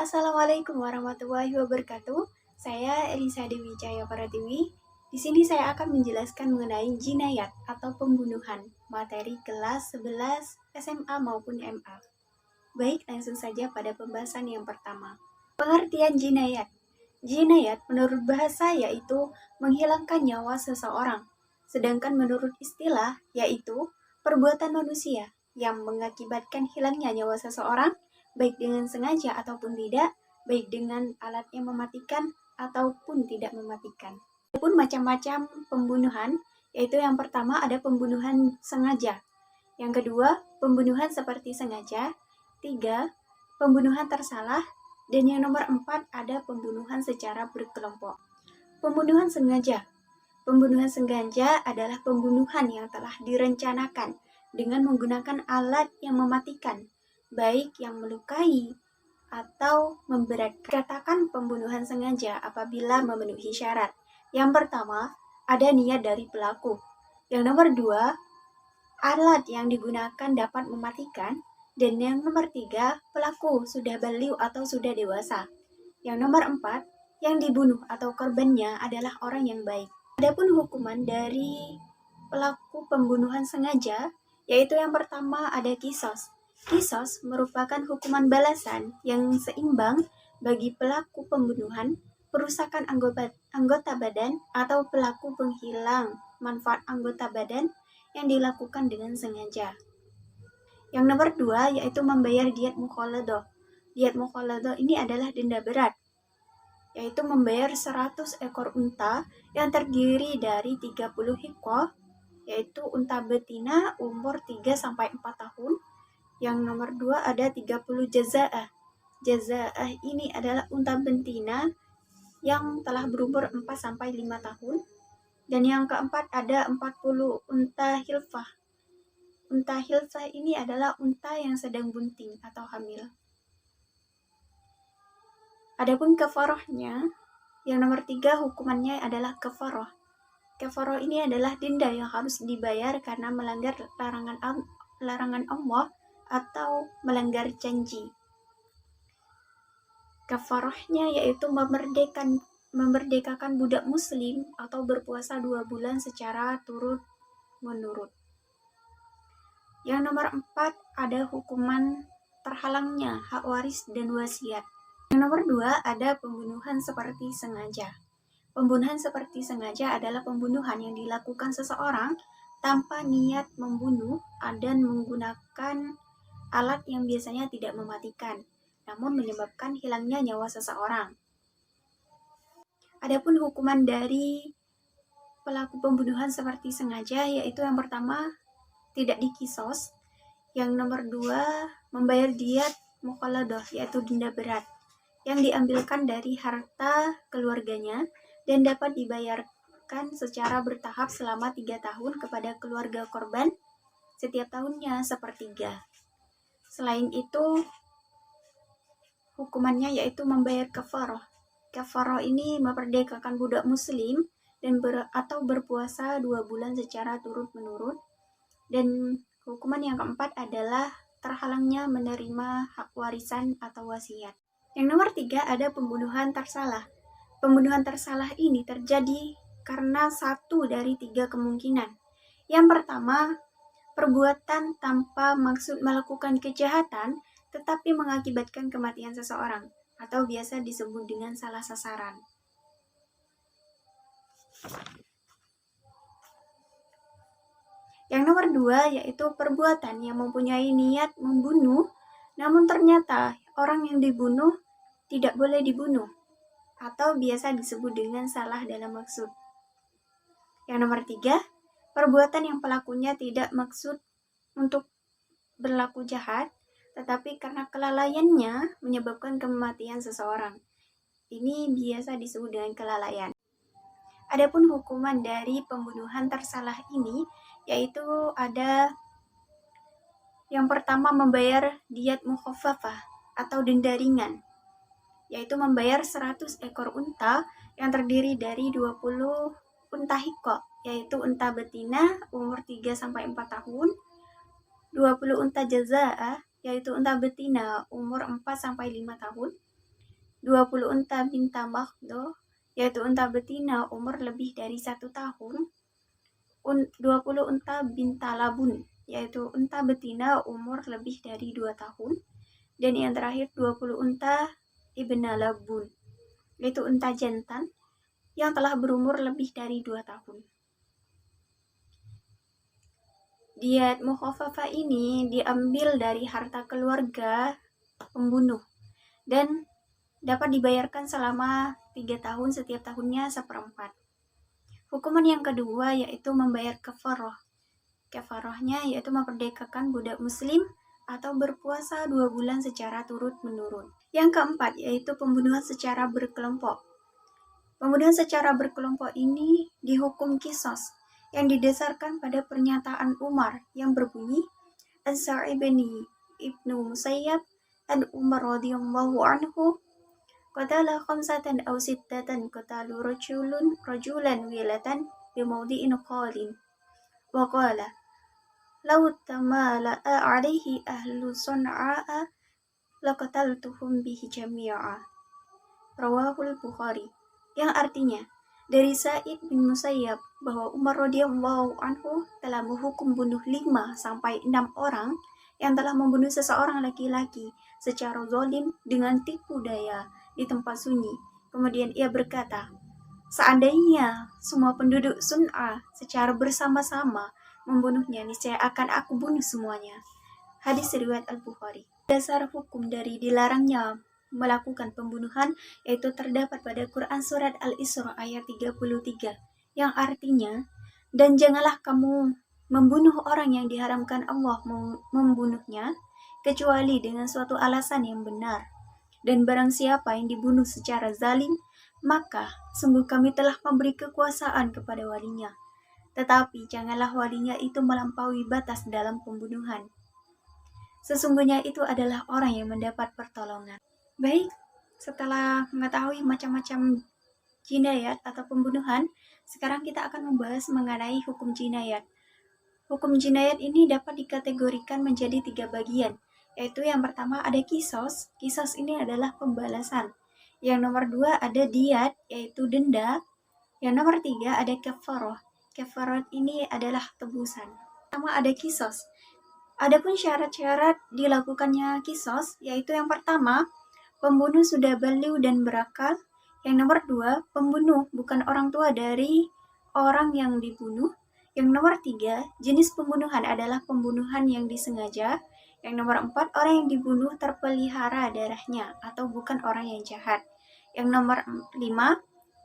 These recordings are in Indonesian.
Assalamualaikum warahmatullahi wabarakatuh. Saya Elisa Dewi Cahaya Pratiwi. Di sini saya akan menjelaskan mengenai jinayat atau pembunuhan, materi kelas 11 SMA maupun MA. Baik, langsung saja pada pembahasan yang pertama. Pengertian jinayat. Jinayat menurut bahasa yaitu menghilangkan nyawa seseorang. Sedangkan menurut istilah yaitu perbuatan manusia yang mengakibatkan hilangnya nyawa seseorang baik dengan sengaja ataupun tidak, baik dengan alat yang mematikan ataupun tidak mematikan. Adapun macam-macam pembunuhan, yaitu yang pertama ada pembunuhan sengaja, yang kedua pembunuhan seperti sengaja, tiga pembunuhan tersalah, dan yang nomor 4 ada pembunuhan secara berkelompok. Pembunuhan sengaja. Pembunuhan sengaja adalah pembunuhan yang telah direncanakan dengan menggunakan alat yang mematikan, baik yang melukai atau memberatkan. Katakan pembunuhan sengaja apabila memenuhi syarat. Yang pertama, ada niat dari pelaku. Yang nomor 2, alat yang digunakan dapat mematikan. Dan yang nomor 3, pelaku sudah baliغ atau sudah dewasa. Yang nomor 4, yang dibunuh atau korbannya adalah orang yang baik. Adapun hukuman dari pelaku pembunuhan sengaja, yaitu yang pertama ada kisos. Kisos merupakan hukuman balasan yang seimbang bagi pelaku pembunuhan, perusakan anggota badan, atau pelaku penghilang manfaat anggota badan yang dilakukan dengan sengaja. Yang nomor 2 yaitu membayar diat mukhaladoh. Diat mukhaladoh ini adalah denda berat, yaitu membayar 100 ekor unta yang terdiri dari 30 hikoh, yaitu unta betina umur 3-4 tahun. Yang nomor 2 ada 30 jaza'ah. Jaza'ah ini adalah unta betina yang telah berumur 4-5 tahun. Dan yang keempat ada 40 unta hilfah. Unta hilfah ini adalah unta yang sedang bunting atau hamil. Adapun kafarahnya, yang nomor 3 hukumannya adalah kafarah. Kafarah ini adalah denda yang harus dibayar karena melanggar larangan Allah atau melanggar janji. Kafarahnya yaitu memerdekakan budak muslim atau berpuasa 2 bulan secara turut-menurut. Yang nomor 4 ada hukuman terhalangnya hak waris dan wasiat. Yang nomor 2 ada pembunuhan seperti sengaja. Pembunuhan seperti sengaja adalah pembunuhan yang dilakukan seseorang tanpa niat membunuh dan menggunakan alat yang biasanya tidak mematikan, namun menyebabkan hilangnya nyawa seseorang. Adapun hukuman dari pelaku pembunuhan seperti sengaja yaitu yang pertama tidak dikisos, yang nomor 2 membayar diat mukhaladoh yaitu denda berat yang diambilkan dari harta keluarganya dan dapat dibayarkan secara bertahap selama 3 tahun kepada keluarga korban setiap tahunnya sepertiga. Selain itu, hukumannya yaitu membayar kafarah. Kafarah ini memerdekakan budak muslim dan atau berpuasa 2 bulan secara turut-menurut. Dan hukuman yang keempat adalah terhalangnya menerima hak warisan atau wasiat. Yang nomor 3 ada pembunuhan tersalah. Pembunuhan tersalah ini terjadi karena 1 dari 3 kemungkinan. Yang pertama, perbuatan tanpa maksud melakukan kejahatan tetapi mengakibatkan kematian seseorang atau biasa disebut dengan salah sasaran. Yang nomor 2 yaitu perbuatan yang mempunyai niat membunuh namun ternyata orang yang dibunuh tidak boleh dibunuh atau biasa disebut dengan salah dalam maksud. Yang nomor 3, perbuatan yang pelakunya tidak maksud untuk berlaku jahat, tetapi karena kelalaiannya menyebabkan kematian seseorang. Ini biasa disebut dengan kelalaian. Adapun hukuman dari pembunuhan tersalah ini, yaitu ada yang pertama membayar diat mukhaffafah atau denda ringan, yaitu membayar 100 ekor unta yang terdiri dari 20 unta hiko, yaitu unta betina umur 3-4 tahun, 20 unta jaza'ah, yaitu unta betina umur 4-5 tahun, 20 unta binta makhdo, yaitu unta betina umur lebih dari 1 tahun, 20 unta binta labun, yaitu unta betina umur lebih dari 2 tahun, dan yang terakhir 20 unta ibna labun, yaitu unta jantan yang telah berumur lebih dari 2 tahun. Diat mukhafafah ini diambil dari harta keluarga pembunuh dan dapat dibayarkan selama 3 tahun, setiap tahunnya 1/4. Hukuman yang kedua yaitu membayar kafarah. Kafarahnya yaitu memperdekakan budak muslim atau berpuasa 2 bulan secara turut-menurut. Yang keempat yaitu pembunuhan secara berkelompok. Pembunuhan secara berkelompok ini dihukum qisas yang didasarkan pada pernyataan Umar yang berbunyi, An-Sa'ib ibnu Musayyab an Umar radhiyallahu anhu qatala khamsatan aw sittatan qatalu rajulan wilatan bi mawdi'in qalin wa qala law tamala'a alaihi ahlu Sun'a'a laqataltuhum bihi jami'a. Rawahul Bukhari. Yang artinya dari Sa'id bin Musayyab bahwa Umar radhiyallahu anhu telah menghukum bunuh 5 sampai 6 orang yang telah membunuh seseorang laki-laki secara zalim dengan tipu daya di tempat sunyi. Kemudian ia berkata, seandainya semua penduduk Sun'a secara bersama-sama membunuhnya, niscaya akan aku bunuh semuanya. Hadis riwayat Al-Bukhari. Dasar hukum dari dilarangnya melakukan pembunuhan yaitu terdapat pada Quran surat Al-Isra ayat 33 yang artinya, dan janganlah kamu membunuh orang yang diharamkan Allah membunuhnya kecuali dengan suatu alasan yang benar, dan barang siapa yang dibunuh secara zalim maka sungguh kami telah memberi kekuasaan kepada walinya, tetapi janganlah walinya itu melampaui batas dalam pembunuhan. Sesungguhnya itu adalah orang yang mendapat pertolongan. Baik, setelah mengetahui macam-macam jinayat atau pembunuhan, sekarang kita akan membahas mengenai hukum jinayat. Hukum jinayat ini dapat dikategorikan menjadi 3 bagian, yaitu yang pertama ada kisos. Kisos ini adalah pembalasan. Yang nomor 2 ada diyat, yaitu denda. Yang nomor 3 ada kafarah. Kafarah ini adalah tebusan. Pertama ada kisos. Adapun syarat-syarat dilakukannya kisos, yaitu yang pertama, pembunuh sudah baliغ dan berakal. Yang nomor 2, pembunuh bukan orang tua dari orang yang dibunuh. Yang nomor 3, jenis pembunuhan adalah pembunuhan yang disengaja. Yang nomor 4, orang yang dibunuh terpelihara darahnya atau bukan orang yang jahat. Yang nomor 5,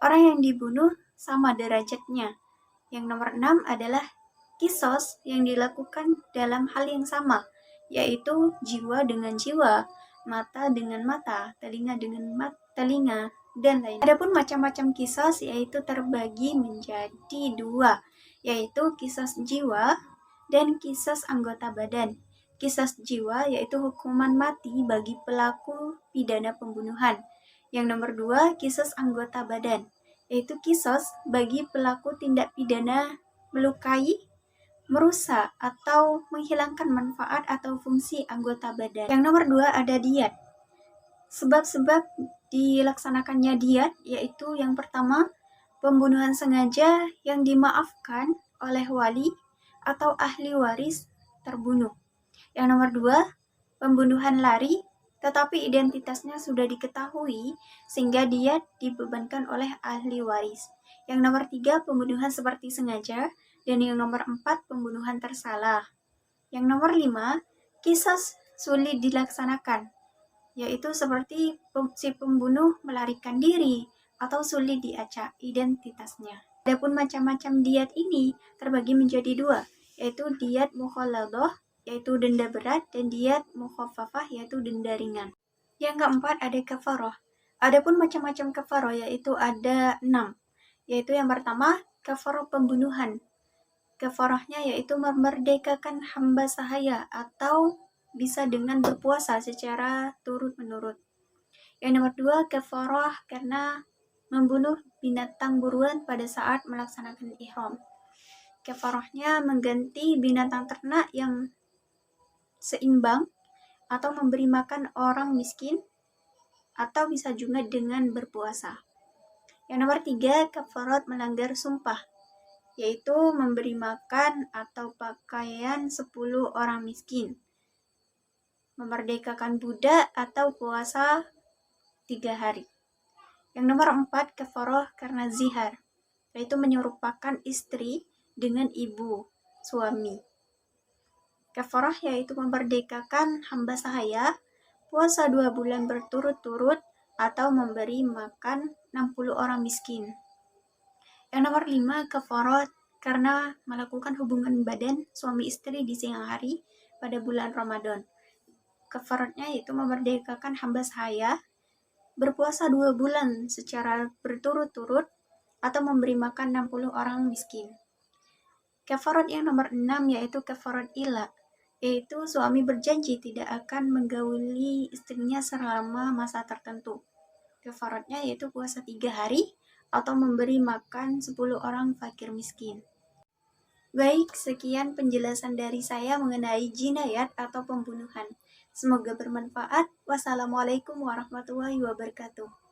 orang yang dibunuh sama derajatnya. Yang nomor 6 adalah kisos yang dilakukan dalam hal yang sama, yaitu jiwa dengan jiwa, mata dengan mata, telinga dengan telinga, dan lain. Adapun macam-macam kisos yaitu terbagi menjadi 2, yaitu kisos jiwa dan kisos anggota badan. Kisos jiwa yaitu hukuman mati bagi pelaku pidana pembunuhan. Yang nomor 2, kisos anggota badan, yaitu kisos bagi pelaku tindak pidana melukai, merusak, atau menghilangkan manfaat atau fungsi anggota badan. Yang nomor 2 ada diyat. Sebab-sebab dilaksanakannya diyat yaitu yang pertama, pembunuhan sengaja yang dimaafkan oleh wali atau ahli waris terbunuh. Yang nomor 2, pembunuhan lari tetapi identitasnya sudah diketahui sehingga diyat dibebankan oleh ahli waris. Yang nomor 3, pembunuhan seperti sengaja. Dan yang nomor 4, pembunuhan tersalah. Yang nomor 5, kisos sulit dilaksanakan, yaitu seperti si pembunuh melarikan diri atau sulit diacak identitasnya. Adapun macam-macam diyat ini terbagi menjadi 2, yaitu diyat mukhalladah, yaitu denda berat, dan diyat mukhaffafah, yaitu denda ringan. Yang keempat ada kafarah. Adapun macam-macam kafarah yaitu ada 6, yaitu yang pertama kafarah pembunuhan. Kafarahnya yaitu memerdekakan hamba sahaya atau bisa dengan berpuasa secara turut-menurut. Yang nomor 2, kafarah karena membunuh binatang buruan pada saat melaksanakan ihram. Kafarahnya mengganti binatang ternak yang seimbang atau memberi makan orang miskin atau bisa juga dengan berpuasa. Yang nomor 3, kafarat melanggar sumpah, yaitu memberi makan atau pakaian 10 orang miskin, memerdekakan budak atau puasa 3 hari. Yang nomor 4, kafarah karena zihar, yaitu menyerupakan istri dengan ibu suami. Kafarah yaitu memerdekakan hamba sahaya, puasa 2 bulan berturut-turut, atau memberi makan 60 orang miskin. Yang nomor 5, kafarah karena melakukan hubungan badan suami istri di siang hari pada bulan Ramadan. Kafaratnya yaitu memerdekakan hamba sahaya, berpuasa 2 bulan secara berturut-turut, atau memberi makan 60 orang miskin. Kafarat yang nomor 6 yaitu kafarat ila, yaitu suami berjanji tidak akan menggauli istrinya selama masa tertentu. Kafaratnya yaitu puasa 3 hari atau memberi makan 10 orang fakir miskin. Baik, sekian penjelasan dari saya mengenai jinayat atau pembunuhan. Semoga bermanfaat. Wassalamualaikum warahmatullahi wabarakatuh.